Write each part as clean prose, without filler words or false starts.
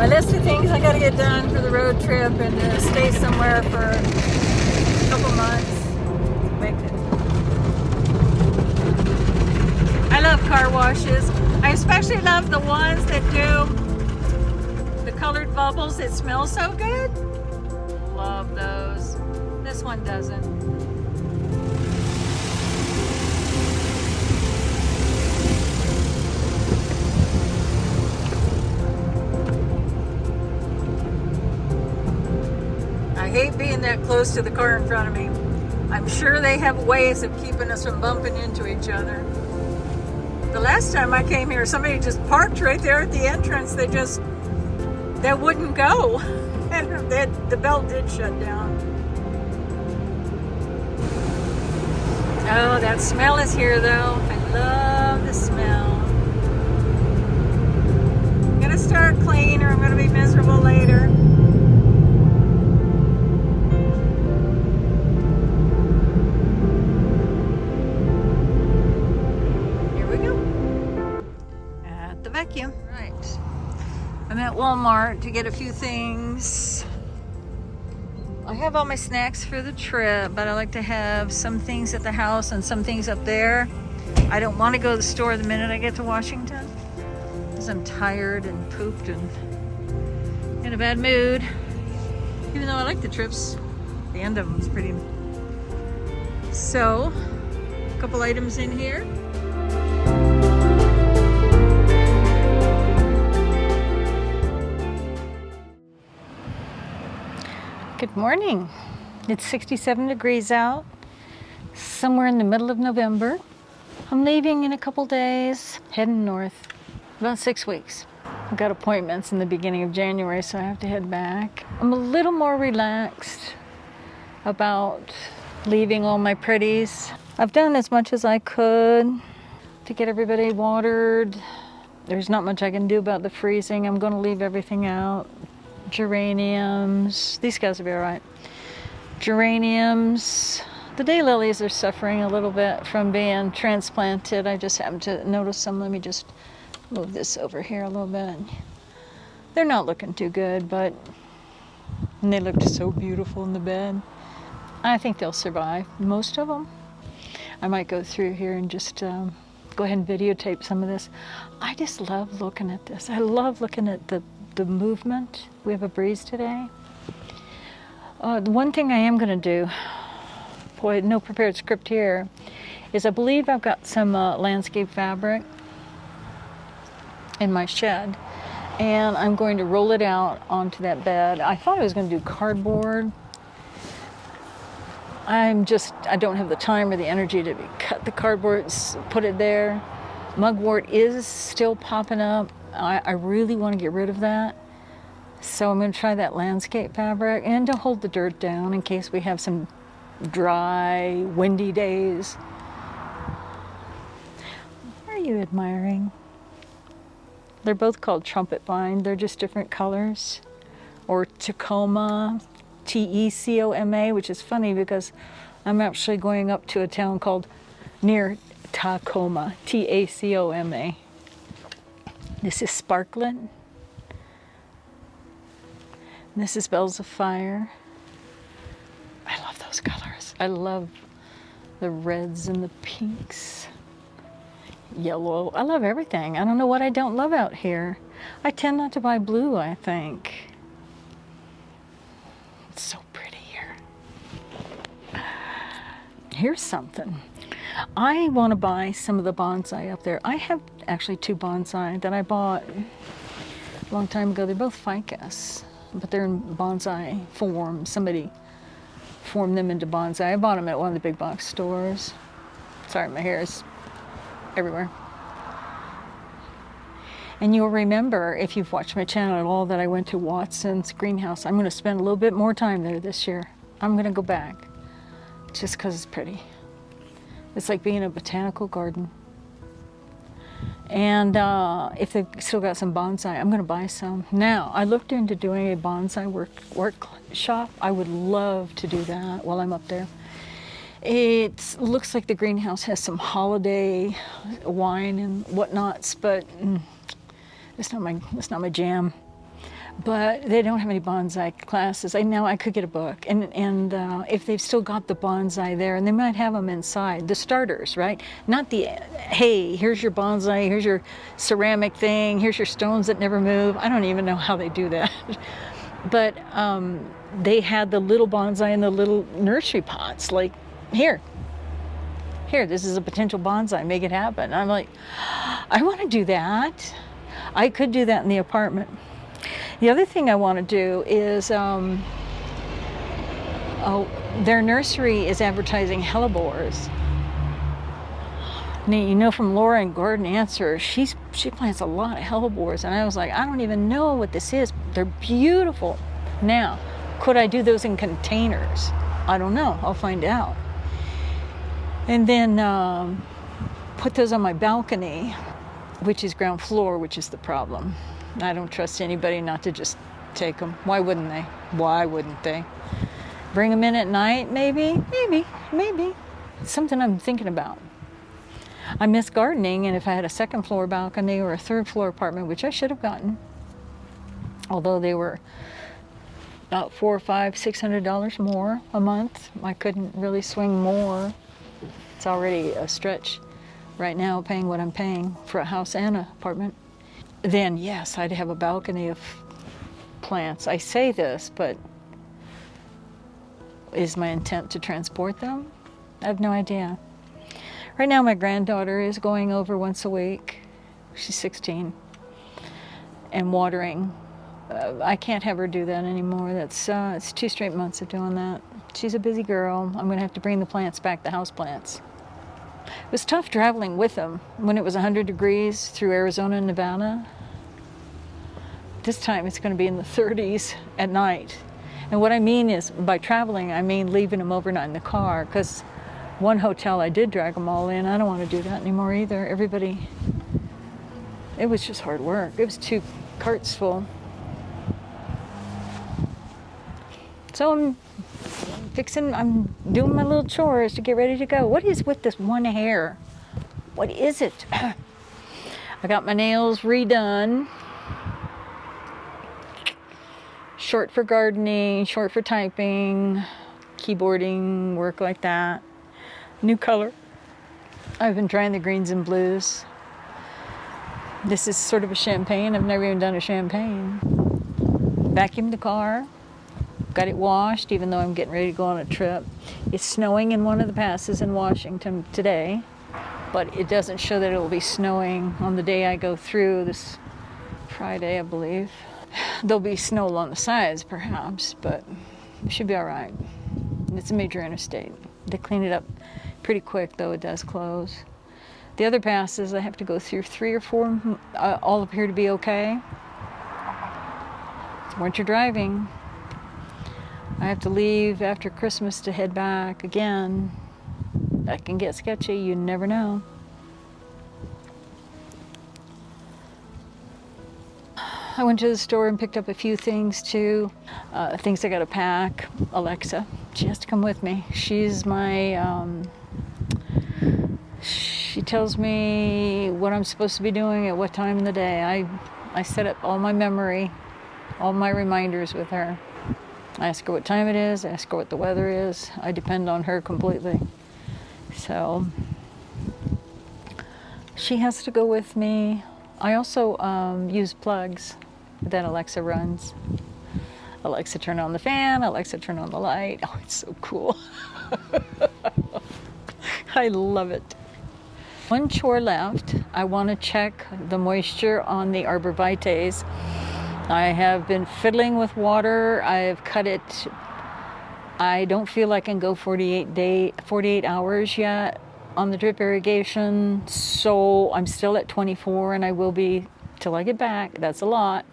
My list of things I gotta get done for the road trip and to stay somewhere for a couple months. Make it. I love car washes. I especially love the ones that do the colored bubbles that smell so good. Love those. This one doesn't. I hate being that close to the car in front of me. I'm sure they have ways of keeping us from bumping into each other. The last time I came here, somebody just parked right there at the entrance. They wouldn't go. And the belt did shut down. Oh, that smell is here though. I love the smell. I'm gonna start clean or I'm gonna be miserable later. Right. I'm at Walmart to get a few things. I have all my snacks for the trip, but I like to have some things at the house and some things up there. I don't want to go to the store the minute I get to Washington because I'm tired and pooped and in a bad mood. Even though I like the trips, the end of them is pretty. So, a couple items in here. Good morning. It's 67 degrees out, somewhere in the middle of November. I'm leaving in a couple days, heading north, about 6 weeks. I've got appointments in the beginning of January, so I have to head back. I'm a little more relaxed about leaving all my pretties. I've done as much as I could to get everybody watered. There's not much I can do about the freezing. I'm going to leave everything out. Geraniums, these guys will be all right. Geraniums, the daylilies are suffering a little bit from being transplanted. I just happened to notice some. Let me just move this over here a little bit. They're not looking too good, but they looked so beautiful in the bed. I think they'll survive, most of them. I might go through here and just go ahead and videotape some of this. I just love looking at this. I love looking at the movement. We have a breeze today. The one thing I am going to do, boy, no prepared script here, is I believe I've got some landscape fabric in my shed, and I'm going to roll it out onto that bed. I thought I was going to do cardboard. I don't have the time or the energy to cut the cardboard, put it there. Mugwort is still popping up. I really want to get rid of that. So I'm going to try that landscape fabric and to hold the dirt down in case we have some dry, windy days. What are you admiring? They're both called trumpet vine. They're just different colors. Or Tacoma, Tecoma, which is funny because I'm actually going up to a town called near Tacoma, Tacoma. This is Sparklet. This is Bells of Fire. I love those colors. I love the reds and the pinks. Yellow. I love everything. I don't know what I don't love out here. I tend not to buy blue, I think. It's so pretty here. Here's something. I want to buy some of the bonsai up there. I have actually 2 bonsai that I bought a long time ago. They're both ficus, but they're in bonsai form. Somebody formed them into bonsai. I bought them at one of the big box stores. Sorry, my hair is everywhere. And you'll remember, if you've watched my channel at all, that I went to Watson's greenhouse. I'm going to spend a little bit more time there this year. I'm going to go back just because it's pretty. It's like being in a botanical garden. And if they've still got some bonsai, I'm going to buy some. Now, I looked into doing a bonsai workshop. I would love to do that while I'm up there. It looks like the greenhouse has some holiday wine and whatnots, but it's not my jam. but they don't have any bonsai classes. I could get a book, and if they've still got the bonsai there, and they might have them inside, the starters, right? Not the, hey, here's your bonsai, here's your ceramic thing, here's your stones that never move. I don't even know how they do that. But they had the little bonsai in the little nursery pots, like, here, this is a potential bonsai, make it happen. I'm like, I want to do that. I could do that in the apartment. The other thing I want to do is, their nursery is advertising hellebores. Now, you know, from Laura and Garden Answer, she plants a lot of hellebores, and I was like, I don't even know what this is. They're beautiful. Now, could I do those in containers? I don't know. I'll find out. And then put those on my balcony, which is ground floor, which is the problem. I don't trust anybody not to just take them. Why wouldn't they? Why wouldn't they? Bring them in at night, maybe. It's something I'm thinking about. I miss gardening, and if I had a second floor balcony or a third floor apartment, which I should have gotten, although they were about $400, $500, $600 more a month, I couldn't really swing more. It's already a stretch right now paying what I'm paying for a house and an apartment. Then yes, I'd have a balcony of plants. I say this, but is my intent to transport them? I have no idea. Right now my granddaughter is going over once a week. She's 16. And watering. I can't have her do that anymore. It's 2 straight months of doing that. She's a busy girl. I'm gonna have to bring the plants back, the house plants. It was tough traveling with them when it was 100 degrees through Arizona and Nevada. This time it's going to be in the 30s at night. And what I mean is, by traveling, I mean leaving them overnight in the car, because one hotel I did drag them all in. I don't want to do that anymore either. Everybody, it was just hard work. It was 2 carts full. So I'm doing my little chores to get ready to go. What is with this one hair? What is it? I got my nails redone. Short for gardening, short for typing, keyboarding, work like that. New color. I've been trying the greens and blues. This is sort of a champagne. I've never even done a champagne. Vacuumed the car. Got it washed, even though I'm getting ready to go on a trip. It's snowing in one of the passes in Washington today, but it doesn't show that it will be snowing on the day I go through, this Friday, I believe. There'll be snow along the sides, perhaps, but it should be all right. It's a major interstate. They clean it up pretty quick, though it does close. The other passes I have to go through, 3 or 4, all appear to be okay. It's winter driving. I have to leave after Christmas to head back again. That can get sketchy, you never know. I went to the store and picked up a few things too. Things I gotta pack. Alexa, she has to come with me. She's my, she tells me what I'm supposed to be doing at what time in the day. I set up all my memory, all my reminders with her. I ask her what time it is, I ask her what the weather is. I depend on her completely. So she has to go with me. I also use plugs that Alexa runs. Alexa, turn on the fan. Alexa, turn on the light. Oh, it's so cool. I love it. One chore left. I want to check the moisture on the arborvitaes. I have been fiddling with water. I've cut it. I don't feel I can go 48 hours yet on the drip irrigation, so I'm still at 24, and I will be till I get back. That's a lot.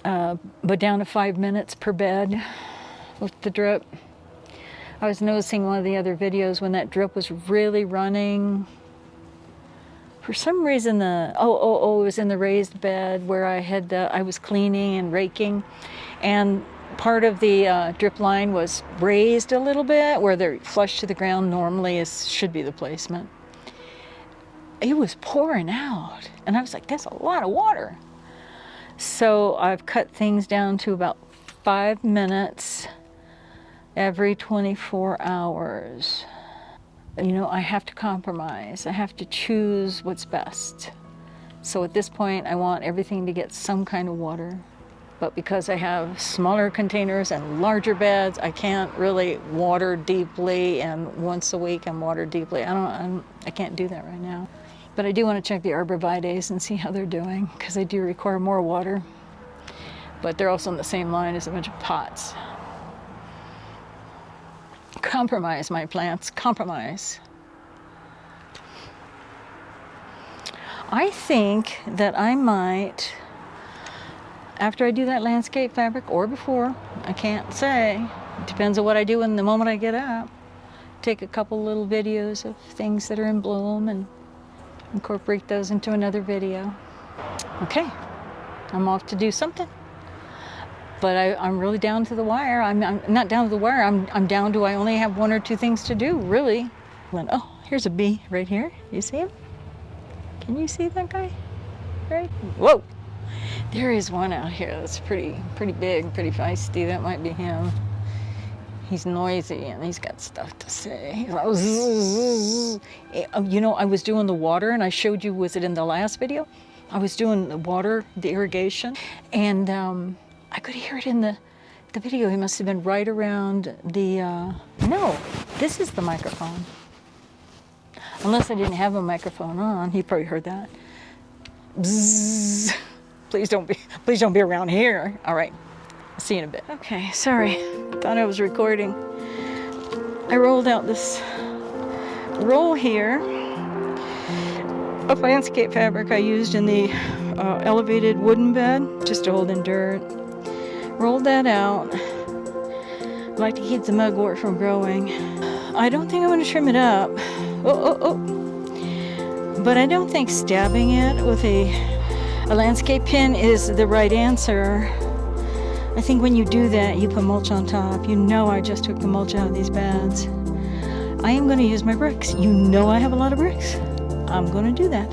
But down to 5 minutes per bed with the drip. I was noticing one of the other videos when that drip was really running. For some reason, it was in the raised bed where I was cleaning and raking, and part of the drip line was raised a little bit where they're flush to the ground normally should be the placement. It was pouring out, and I was like, that's a lot of water. So I've cut things down to about 5 minutes every 24 hours. You know, I have to compromise. I have to choose what's best. So at this point, I want everything to get some kind of water. But because I have smaller containers and larger beds, I can't really water deeply, and once a week I'm water deeply. I can't do that right now. But I do want to check the arborvitaes and see how they're doing, because they do require more water. But they're also in the same line as a bunch of pots. Compromise, my plants, compromise. I think that I might, after I do that landscape fabric or before, I can't say. It depends on what I do in the moment I get up. Take a couple little videos of things that are in bloom and incorporate those into another video. Okay, I'm off to do something. But I'm really down to the wire. I'm not down to the wire. I'm down to I only have 1 or 2 things to do, really. Oh, here's a bee right here. You see him? Can you see that guy? Right? Whoa! There is one out here that's pretty big, pretty feisty. That might be him. He's noisy and he's got stuff to say. He's like, zzz. You know, I was doing the water, and I showed you, was it in the last video? I was doing the water, the irrigation, and I could hear it in the video. He must have been right around the, no, this is the microphone. Unless I didn't have a microphone on, he probably heard that. Bzzz. Please don't be around here. All right, I'll see you in a bit. Okay, sorry, thought I was recording. I rolled out this roll here of landscape fabric I used in the elevated wooden bed, just to hold in dirt. Rolled that out. I like to keep the mugwort from growing. I don't think I'm going to trim it up. But I don't think stabbing it with a landscape pin is the right answer. I think when you do that, you put mulch on top. You know I just took the mulch out of these beds. I am going to use my bricks. You know I have a lot of bricks. I'm going to do that.